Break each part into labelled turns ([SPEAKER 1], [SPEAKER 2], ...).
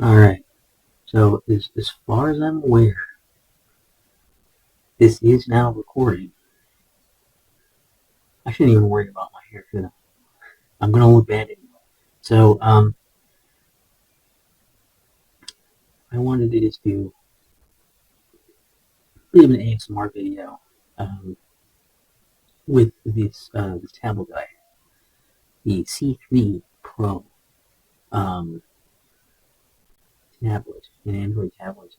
[SPEAKER 1] Alright, so as far as I'm aware, this is now recording. I shouldn't even worry about my hair, should I? I'm gonna look bad anyway. So, I wanted to just do a bit of an ASMR video with this tablet that I have, the C3 Pro um, tablet, an Android tablet.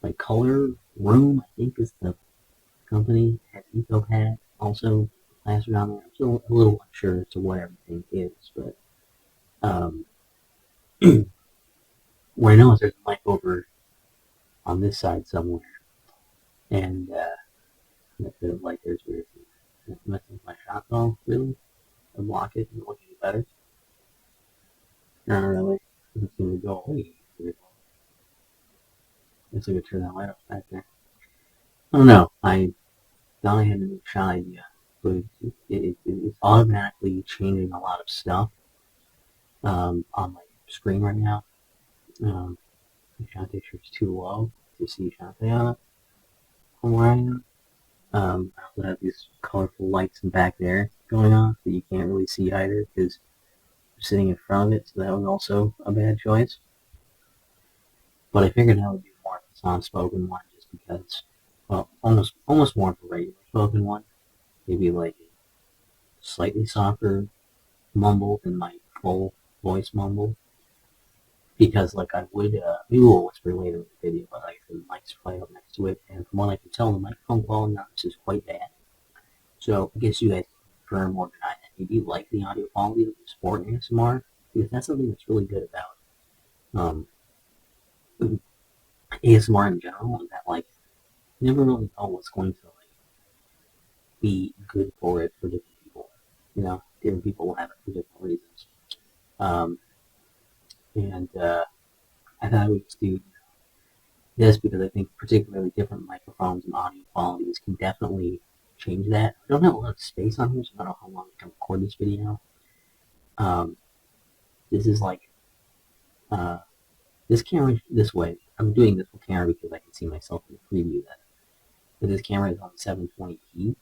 [SPEAKER 1] Like Color Room, I think is the company, has EcoPad, also plastered on there. I'm still a little unsure as to what everything is, but um, what I know is there's a mic over on this side somewhere, and that bit of light there's weird. That's messing with my shot though, really? I block it and it looks any better. Not really. It doesn't seem to go away. Guess I could turn that light off back there. I don't know. I thought I had a shot idea, but it's automatically changing a lot of stuff on my screen right now. The shot picture is too low to see Shantae on it from where I am. I also have these colorful lights in back there going on that you can't really see either because I'm sitting in front of it, so that was also a bad choice. But I figured I would do more of a soft-spoken one just because, well, almost more of a regular spoken one. Maybe like a slightly softer mumble than my full voice mumble. Because like I would, maybe we'll whisper later in the video, but like the mic's right up next to it, and from what I can tell, the microphone quality on this is quite bad. So I guess you guys confirm or deny that. Maybe you like the audio quality of the sport ASMR, because that's something that's really good about ASMR in general, and that like you never really know what's going to like be good for it for different people. You know, different people will have it for different reasons. Um, and I thought I would just do this because I think particularly different microphones and audio qualities can definitely change that. I don't have a lot of space on here, so I don't know how long I can record this video. Um, this is like uh, this camera this way. I'm doing this with camera because I can see myself in the preview. But this camera is on 720p.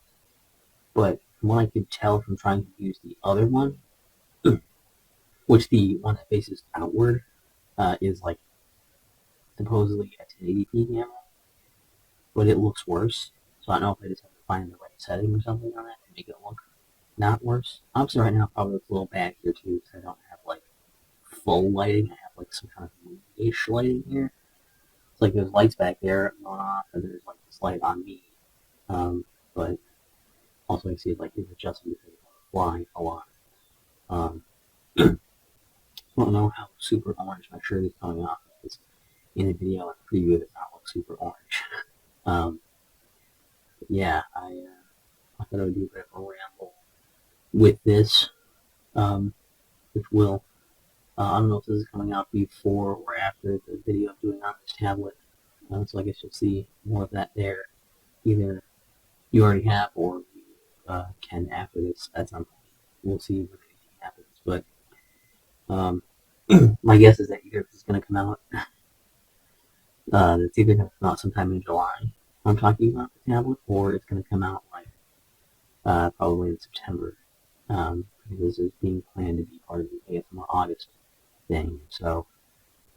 [SPEAKER 1] But from what I could tell from trying to use the other one, which the one that faces outward is like supposedly a 1080p camera, but it looks worse. So I don't know if I just have to find the right setting or something on that to make it look not worse. Obviously, right now probably looks a little bad here too because I don't have like full lighting. I have like some kind of ish lighting here. It's like there's lights back there going off, and there's like this light on me. But also I see it like it's adjusting because it's flying a lot. Um, I don't know how super orange my shirt is coming off because in the video and preview it does not look super orange. Um, yeah, I thought I would do a bit of a ramble with this, um, which will I don't know if this is coming out before or after the video I'm doing on this tablet. So I guess you'll see more of that there. Either you already have or you can after this at some point. We'll see when anything happens. But um, my guess is that either this is going to come out, it's either going to come out sometime in July. I'm talking about the tablet, or it's going to come out like probably in September because it's being planned to be part of the ASMR August thing. So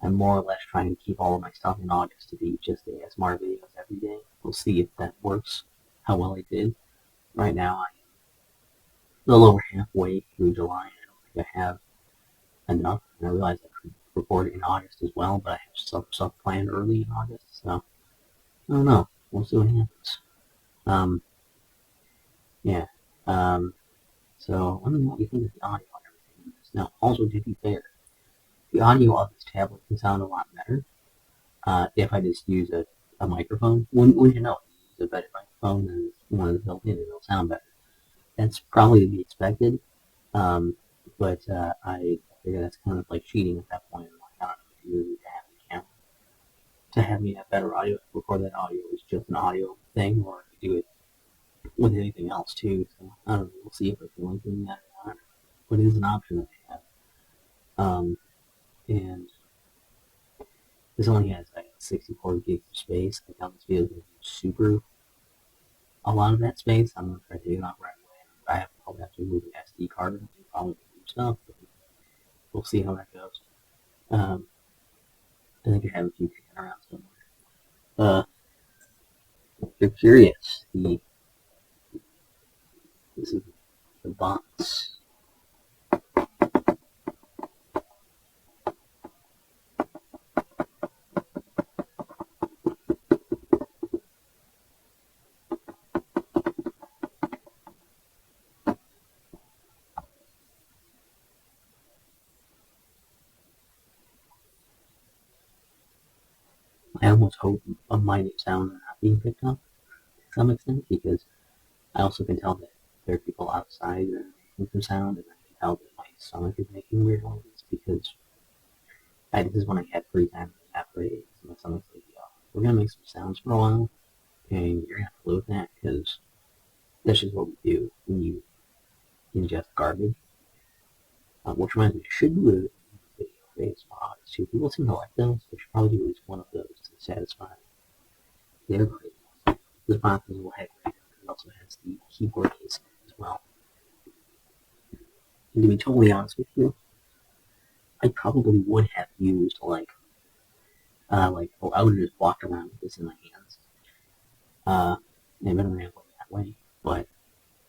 [SPEAKER 1] I'm more or less trying to keep all of my stuff in August to be just ASMR videos every day. We'll see if that works, how well I did. Right now, I'm a little over halfway through July. I don't think I have enough. And I realize I could record in August as well, but I have some stuff planned early in August. So I don't know. We'll see what happens. Um, yeah. Um, so let me know what you think of the audio and everything. Now, also to be fair, the audio of this tablet can sound a lot better if I just use a microphone. When you know, you use a better microphone than one that's built in, it'll sound better. That's probably to be expected, um, but I figure that's kind of like cheating at that point. Like, I don't know if you really have the camera to have me have better audio, record that audio is just an audio thing, or if you do it with anything else too. So I don't know. We'll see if I feel like doing that or not. But it is an option that I have. And this only has like 64 gigs of space. I doubt this video is going to use super a lot of that space. I'm going to try to take it off right away. Probably have to move an SD card and probably do stuff. But we'll see how that goes. Um, I think I have a few kicking around somewhere. If you're curious, this is the box. I almost hope a minute sound are not being picked up to some extent because I also can tell that there are people outside that are making some sound, and I can tell that my stomach is making weird noises because this is when I had free time after I so my stomach's like, yo, we're gonna make some sounds for a while, and you're gonna have to live with that because that's just what we do when you ingest garbage. Which reminds me, I should do a video for ASMR too. People seem to like those. I should probably do at least one of those to satisfy their cravings. This box is a little heavier. It also has the keyboard case as well. And to be totally honest with you, I probably would have used I would have just walked around with this in my hands. Maybe I'm rambling that way, but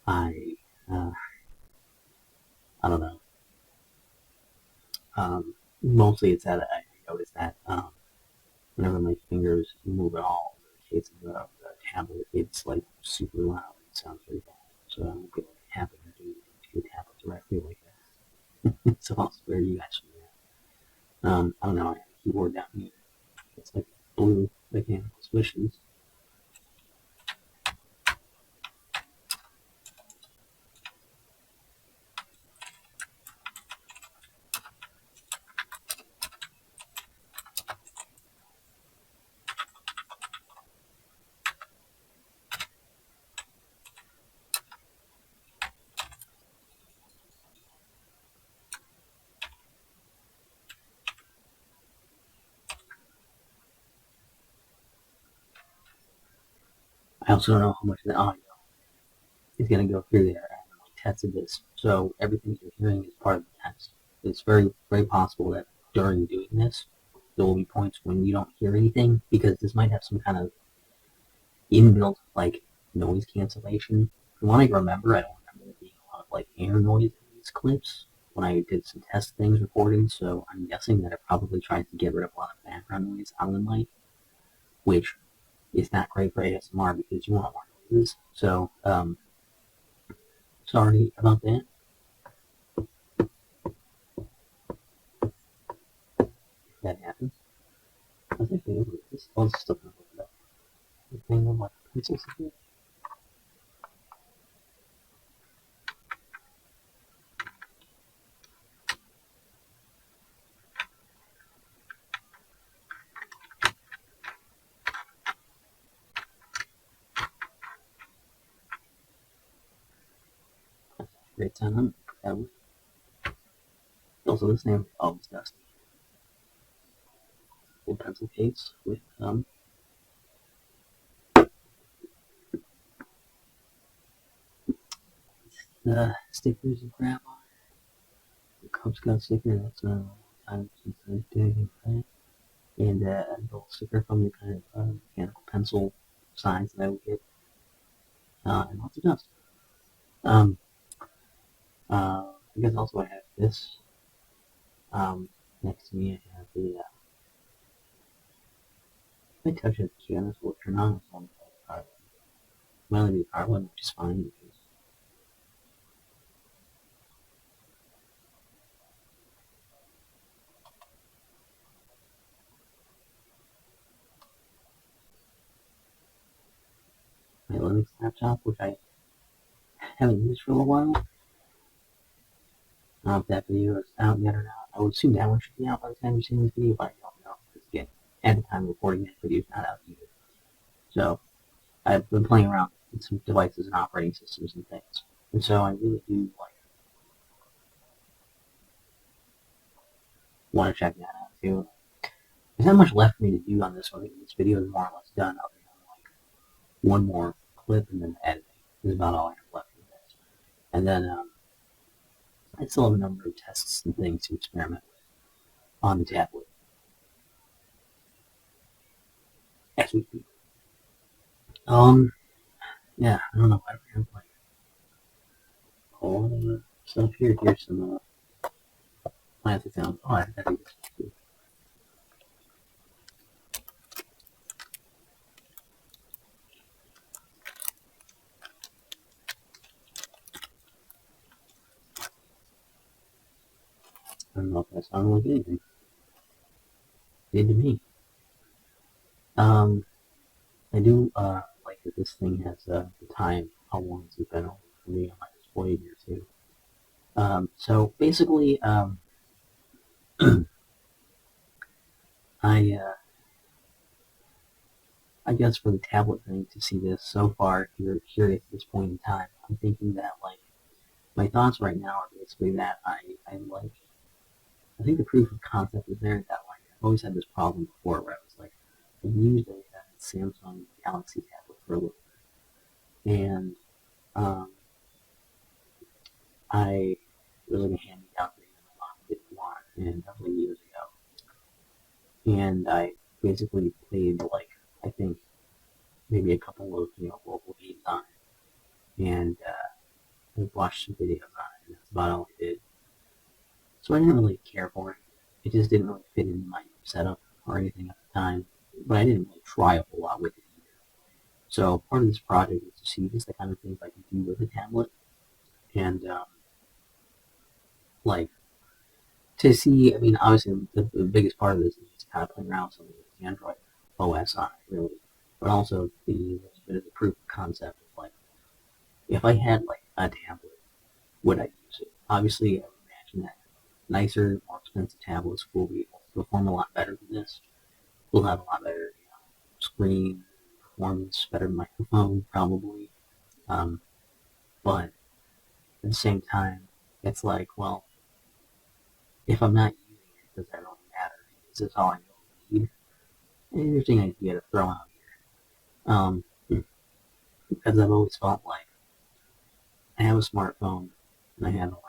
[SPEAKER 1] I, uh, I don't know. Mostly it's that I noticed that whenever my fingers move at all in the case of the tablet, it's like super loud. It sounds very bad. So I don't feel like having to do the tablet directly like that. So I'll spare you guys from that. I don't know. I have a keyboard down here. It's like blue mechanical swishes. I also don't know how much of the audio is going to go through there. I haven't really tested this, so everything you're hearing is part of the test. It's very, very possible that during doing this, there will be points when you don't hear anything because this might have some kind of inbuilt like noise cancellation. From what I remember, I don't remember there being a lot of like air noise in these clips when I did some test things recording. So I'm guessing that it probably tries to get rid of a lot of background noise out of the mic, which is not great for ASMR because you want more noises. So sorry about that. If that happens. I was actually over this. I was just looking over the thing of like pencils here. Great time. That was also this name. Oh, it's dusty. Little pencil case with stickers and crap on it. The Cub Scout sticker. That's a long time since I did anything for that. And a little sticker from the kind of mechanical pencil size that I would get, and lots of dust. Um, I guess also I have this next to me. I have the if I touch it, the key on this will turn on. It's on the power button. Might only be the power button, which is fine because my Linux laptop, which I haven't used for a little while. I don't know if that video is out yet or not. I would assume that one should be out by the time you're seeing this video, but I don't know. Because again, at the time of recording that video is not out either. So I've been playing around with some devices and operating systems and things. And so I really do like want to check that out too. there's not much left for me to do on this one. This video is more or less done. Other than like one more clip and then editing. Is about all I have left for this. And then I still have a number of tests and things to experiment with on the tablet as we speak. Um, yeah, I don't know if I have like a lot of stuff here. Here's some plastic sounds. Oh, I gotta do this too. I don't know if that sounded like anything. It did to me. Um, I do like that this thing has the time, how long it's been over for me on my display here too. So basically, I I guess for the tablet thing to see this so far here at this point in time, I'm thinking that like my thoughts right now are basically that I like I think the proof of concept is there that like I've always had this problem before where I was like I used a Samsung Galaxy tablet for a little bit and um, I was like a hand me down thing that my mom didn't want and that was like years ago and I basically played like I think maybe a couple of local games on it and I watched some videos on it and that's about all I did. So I didn't really care for it. It just didn't really fit into my setup or anything at the time. But I didn't really try a whole lot with it either. So part of this project is to see just the kind of things I can do with a tablet and like to see. I mean, obviously the biggest part of this is just kind of playing around with something with Android OS on it, really. But also the bit of the proof of concept of like if I had like a tablet, would I use it? Obviously, I would imagine that nicer, more expensive tablets will be able to perform a lot better than this. Will have a lot better screen performance, better microphone, probably. Um, but at the same time, it's like, well, if I'm not using it, does that really matter? Is this all I really need? An interesting idea to throw out here. Because I've always felt like I have a smartphone and I have a laptop.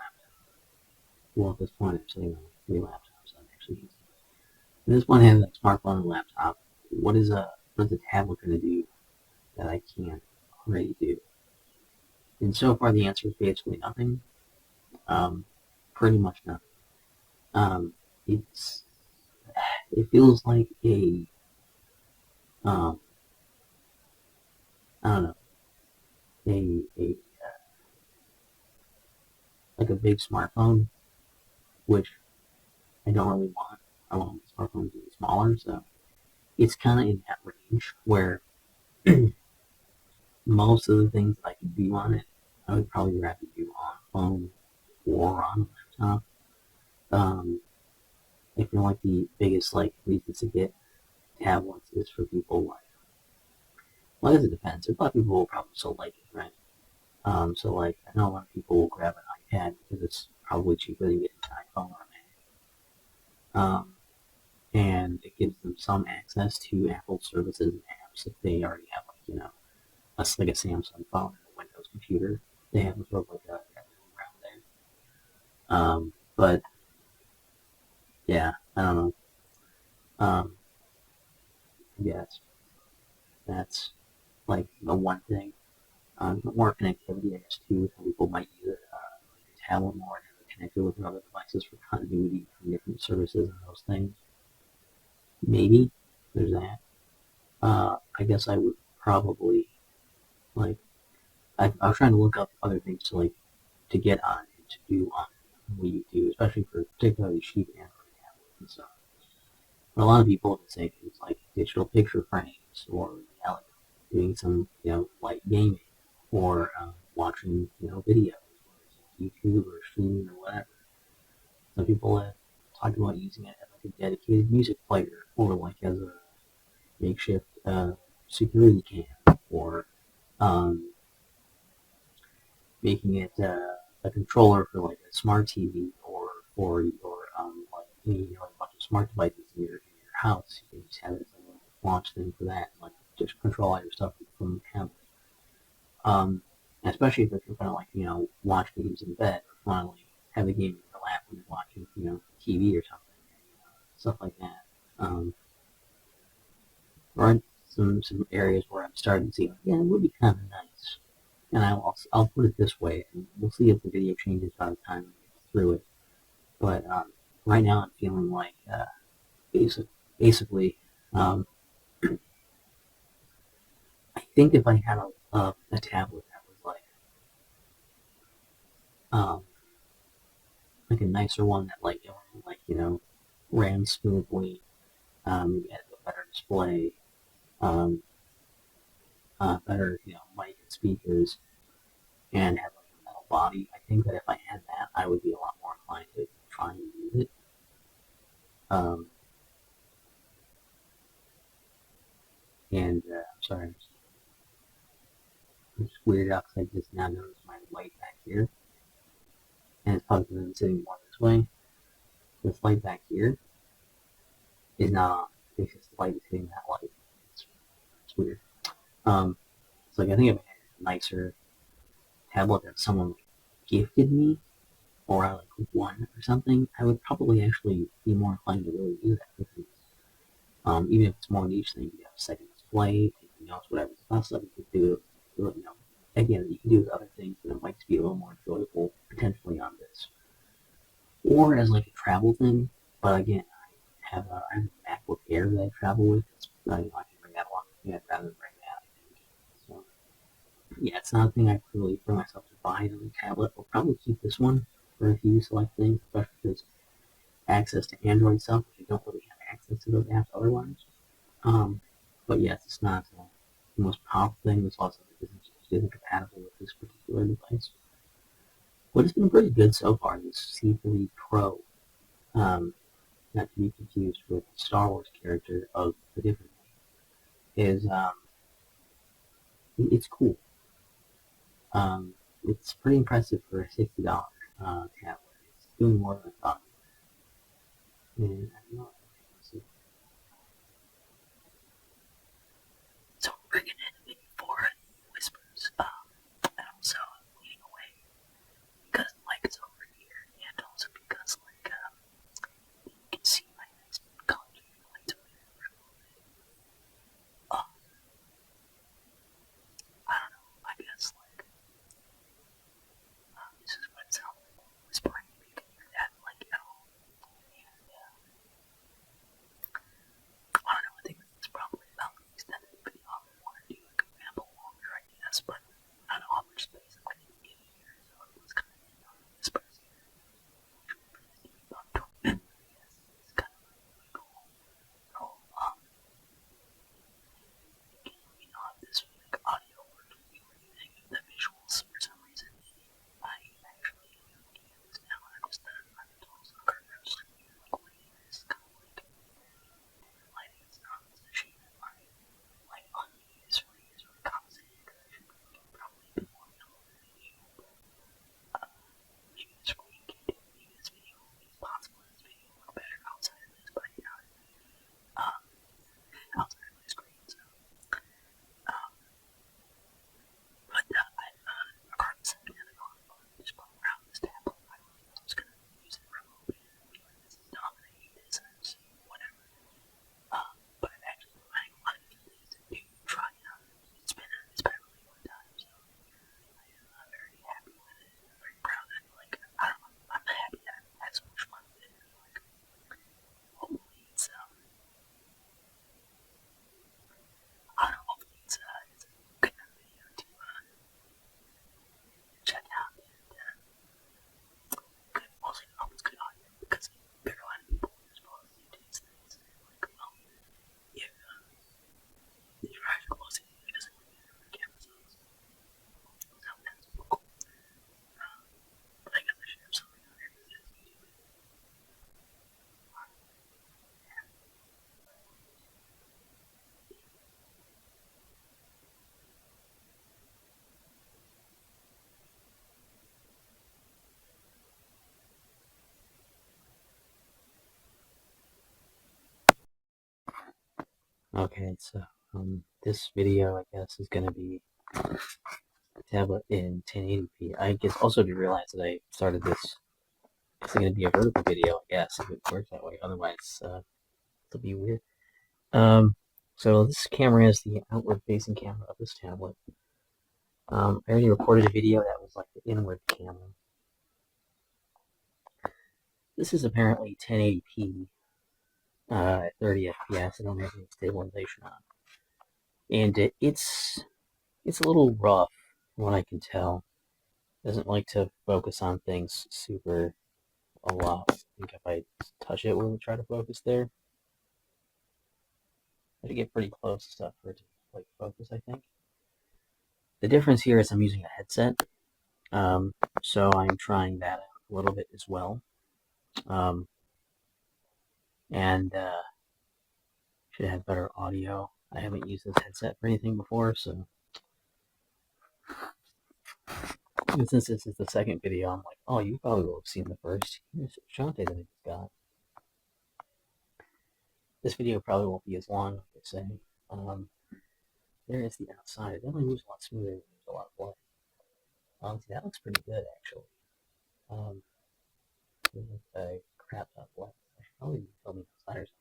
[SPEAKER 1] Well, at this point, I'm sitting on three laptops. I'm actually using. At this point, I have a smartphone and a laptop. What is a tablet going to do that I can't already do? And so far, the answer is basically nothing. Um, pretty much nothing. Um, it's it feels like a um, I don't know a like a big smartphone, which I don't really want. I want the smartphone to be smaller, so it's kind of in that range where most of the things that I can do on it, I would probably rather do on phone or on a laptop. Um, I feel like the biggest like reasons to get tablets is for people like well, I guess it depends. A lot of people will probably still like it, right? So like I know a lot of people will grab an iPad because it's probably cheaper than getting an iPhone or a Mac. And it gives them some access to Apple services and apps if they already have like like a Samsung phone and a Windows computer. They have sort of like a around there. But yeah, I don't know. Um, yeah, that's like the one thing. More connectivity, I guess, too. Some people might use it like a tablet more and have it connected with other devices for continuity from different services and those things. Maybe there's that. I guess I would probably like. I was trying to look up other things to like to get on and to do on what you do, especially for particularly cheap Android tablets and stuff. But a lot of people would say things like digital picture frames or like doing some light gaming or watching videos, YouTube or streaming or whatever. Some people have talked about using it as like a dedicated music player or like as a makeshift security cam or um, making it a controller for like a smart TV or for your like any like bunch of smart devices in your house, you can just have it as a little launch thing for that, like just control all your stuff from the tablet. Especially if you're gonna like watch games in bed, or want to like have the game in your lap when you're watching TV or something, stuff like that. Um, or some areas where I'm starting to see like, yeah, it would be kind of nice. And I'll put it this way, and we'll see if the video changes by the time we get through it. But right now I'm feeling like basically um, I think if I had a tablet that was um, like a nicer one that ran smoothly, maybe had a better display, um, better mic and speakers, and had like a metal body. I think that if I had that, I would be a lot more inclined to try and use it. Um, and I'm sorry, I'm just weirded out because I just now noticed my light back here, and it's probably because I'm sitting more this way. This light back here is not on. It's just the light is hitting that light. It's, it's weird. Um, it's like I think if I had a nicer tablet that someone gifted me, or I like won or something, I would probably actually be more inclined to really use that because even if it's more niche thing, you have a second display, taking notes, whatever stuff you could do. Again, you can do other things that might be a little more enjoyable potentially on this, or as like a travel thing. But again, I have a MacBook Air that I travel with. I can bring that along with me. I'd rather bring that. I think. So yeah, it's not a thing I really for myself to buy on a tablet. I'll probably keep this one for a few select things, especially because access to Android stuff, which I don't really have access to those apps otherwise. Um, but yes, it's not the most powerful thing. This also isn't compatible with this particular device. But it's been pretty good so far. This C3 Pro, not to be confused with the Star Wars character of the different is it's cool. It's pretty impressive for a $60 tablet. It's doing more than I thought. And I don't know. So we're gonna end for whispers. And also leading away because the light is over here, and also because you can see my next college lights over here. I don't know. I guess this is what it sounds like whispering. You can hear that at all. And Okay, so this video, I guess, is gonna be tablet in 1080p. I guess also to realize that I started this. It's gonna be a vertical video, I guess, if it works that way. Otherwise, it'll be weird. So this camera is the outward-facing camera of this tablet. I already recorded a video that was like the inward camera. This is apparently 1080p at 30 FPS. I don't have any stabilization on, and it's a little rough from what I can tell. It doesn't like to focus on things super a lot. I think if I touch it, will it try to focus there? I have to get pretty close to stuff for it to like focus. I think the difference here is I'm using a headset, so I'm trying that out a little bit as well, and should have better audio. I haven't used this headset for anything before, so and since this is the second video, I'm like, oh, you probably will have seen the first. Here's Shante that I just got. This video probably won't be as long, like I say. There is the outside. It definitely moves a lot smoother when there's a lot of light. See, that looks pretty good, actually. A crap ton of light. I should probably be filming outside or something.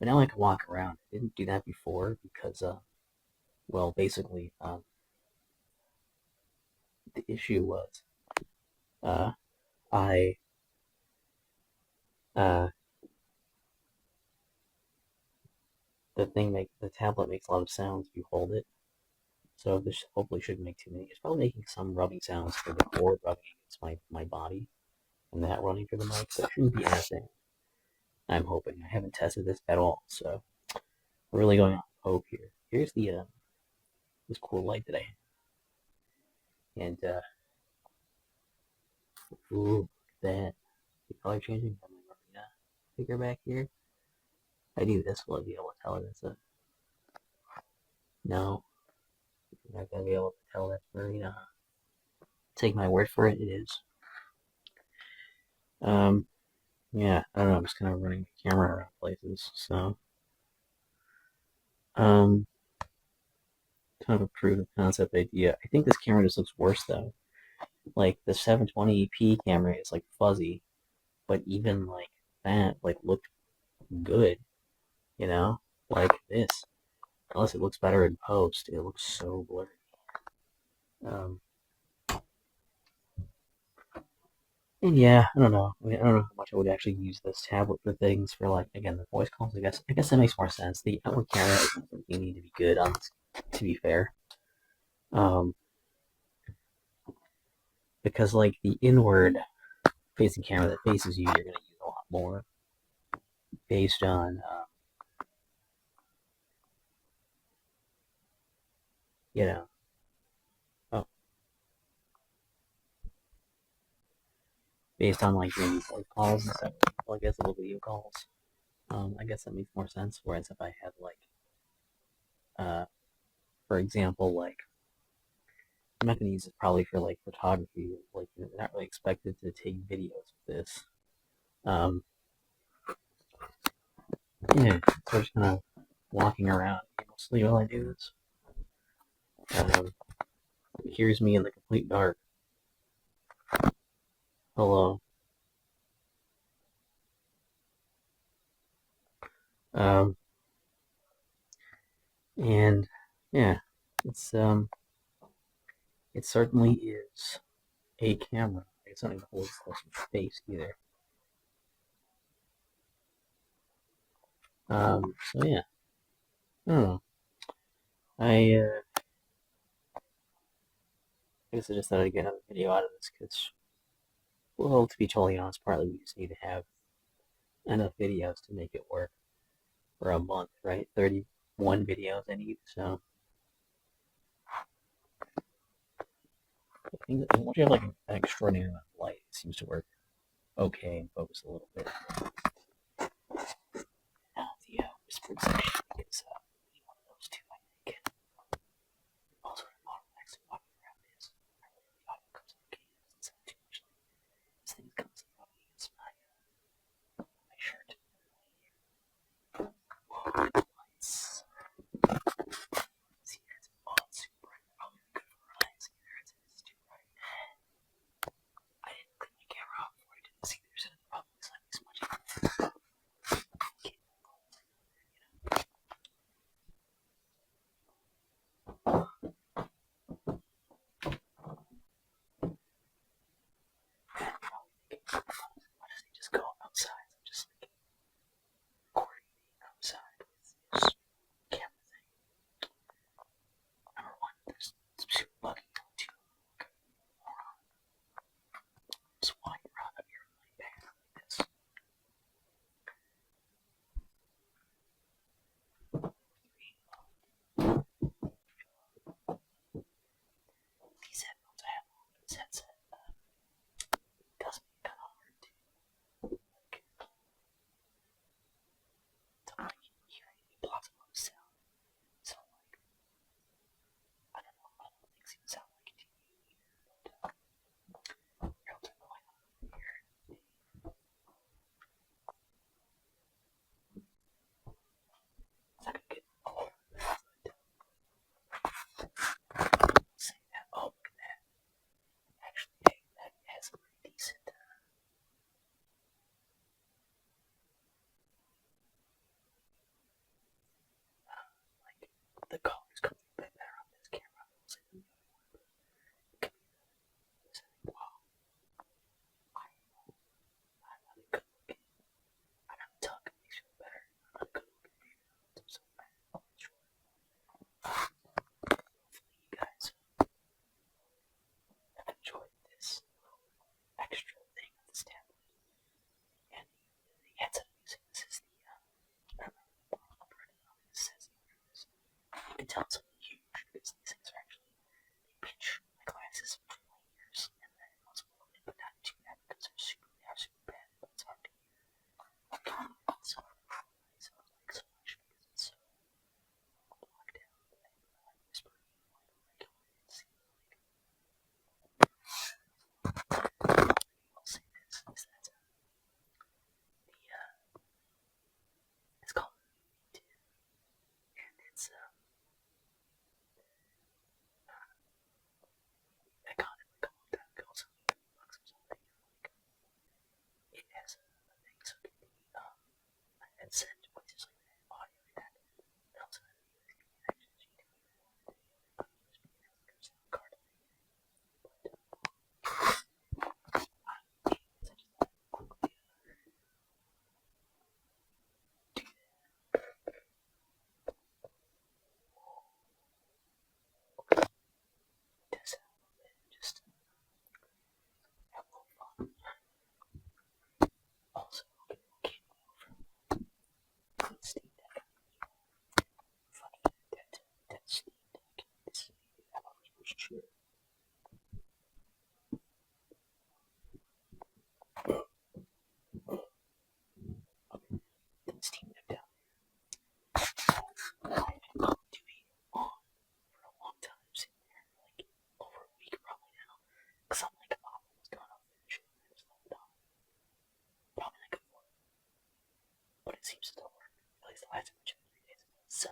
[SPEAKER 1] But now I can walk around. I didn't do that before because, well, basically, the issue was, I, the tablet makes a lot of sounds if you hold it. So this hopefully shouldn't make too many. It's probably making some rubbing sounds for the cord rubbing against my body, and that running through the mic. So it shouldn't be anything. I'm hoping. I haven't tested this at all, so we're really going on hope here. Here's the this cool light that I have, and ooh, look at that. The color changing from my figure back here. I do this, will I be able to tell it it's a no? You're not gonna be able to tell that's Marina. Take my word for it, it is. Yeah, I don't know, I'm just kind of running the camera around places, so. Kind of a proof of concept idea. I think this camera just looks worse though. Like the 720p camera is like fuzzy, but even like that like looked good, you know? Like this. Unless it looks better in post, it looks so blurry. Um, and yeah, I don't know. I mean, I don't know how much I would actually use this tablet for things for like again the voice calls. I guess that makes more sense. The outward camera is something you need to be good on. To be fair, um, because like the inward facing camera that faces you, you're gonna use a lot more based on you know. Oh, based on like maybe voice calls and stuff. Well, I guess little video calls. I guess that makes more sense. Whereas if I had like, uh, for example, like I'm not gonna use it probably for like photography. Like you're not really expected to take videos with this. Um, yeah, so just kind of walking around. Mostly all I do is here's me in the complete dark. Hello. Um, and yeah, it's it certainly is a camera. It's not even hold close to your face either. So yeah, I don't know. I guess I just thought I'd get another video out of this because, well, to be totally honest, partly we just need to have enough videos to make it work for a month, right? 31 videos I need, so I think that once you have like an extraordinary amount of light, it seems to work okay and focus a little bit. Now the whispered section is one of those two, I think. Also, the bottlenecks of walking around is the audio comes in okay, it doesn't sound too much like this thing comes up against my shirt. Whoa, lights. it seems to still work. At least the last time I checked 3 days ago. So